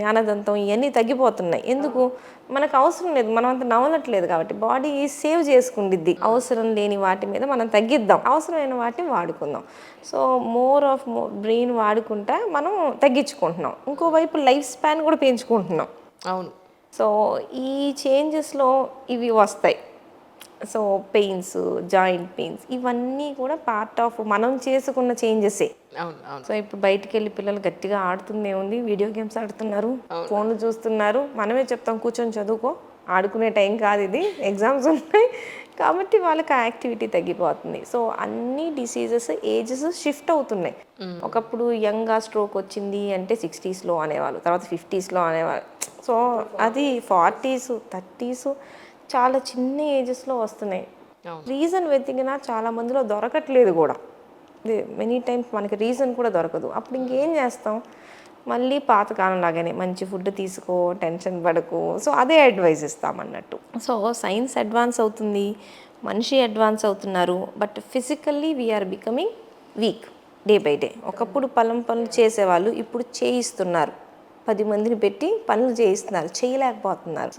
జ్ఞానదంతం ఇవన్నీ తగ్గిపోతున్నాయి. ఎందుకు? మనకు అవసరం లేదు, మనం అంత నవలట్లేదు కాబట్టి బాడీ సేవ్ చేసుకుండిద్ది. అవసరం లేని వాటి మీద మనం తగ్గిద్దాం, అవసరమైన వాటిని వాడుకుందాం. సో బ్రెయిన్ వాడుకుంటా మనం తగ్గించుకుంటున్నాం. ఇంకోవైపు లైఫ్ స్పాన్ కూడా పెంచుకుంటున్నాం. అవును. సో ఈ చేంజెస్లో ఇవి వస్తాయి. సో పెయిన్స్, జాయింట్ పెయిన్స్ ఇవన్నీ కూడా పార్ట్ ఆఫ్ మనం చేసుకున్న చేంజెసే. అవును. అవును. సో ఇప్పుడు బయటికి వెళ్ళి పిల్లలు గట్టిగా ఆడుతుందే ఉంది, వీడియో గేమ్స్ ఆడుతున్నారు, ఫోన్లు చూస్తున్నారు. మనమే చెప్తాం కూర్చొని చదువుకో, ఆడుకునే టైం కాదు ఇది, ఎగ్జామ్స్ ఉన్నాయి కాబట్టి వాళ్ళకి ఆ యాక్టివిటీ తగ్గిపోతుంది. సో అన్ని డిసీజెస్ ఏజెస్ షిఫ్ట్ అవుతున్నాయి. ఒకప్పుడు యంగ్గా స్ట్రోక్ వచ్చింది అంటే 60స్లో అనేవాళ్ళు, తర్వాత 50స్లో అనేవాళ్ళు. సో అది 40s 30s చాలా చిన్న ఏజెస్లో వస్తున్నాయి. రీజన్ వెతికినా చాలా మందిలో దొరకట్లేదు కూడా. మెనీ టైమ్స్ మనకి రీజన్ కూడా దొరకదు. అప్పుడు ఇంకేం చేస్తాం, మళ్ళీ పాతకాలం లాగానే మంచి ఫుడ్ తీసుకో, టెన్షన్ పడకు. సో అదే అడ్వైజ్ ఇస్తామన్నట్టు. సో సైన్స్ అడ్వాన్స్ అవుతుంది, మనిషి అడ్వాన్స్ అవుతున్నారు, but physically we are becoming weak day by day. ఒకప్పుడు పనులు చేసేవాళ్ళు ఇప్పుడు చేయిస్తున్నారు, 10 మందిని పెట్టి పనులు చేయిస్తున్నారు, చేయలేకపోతున్నారు.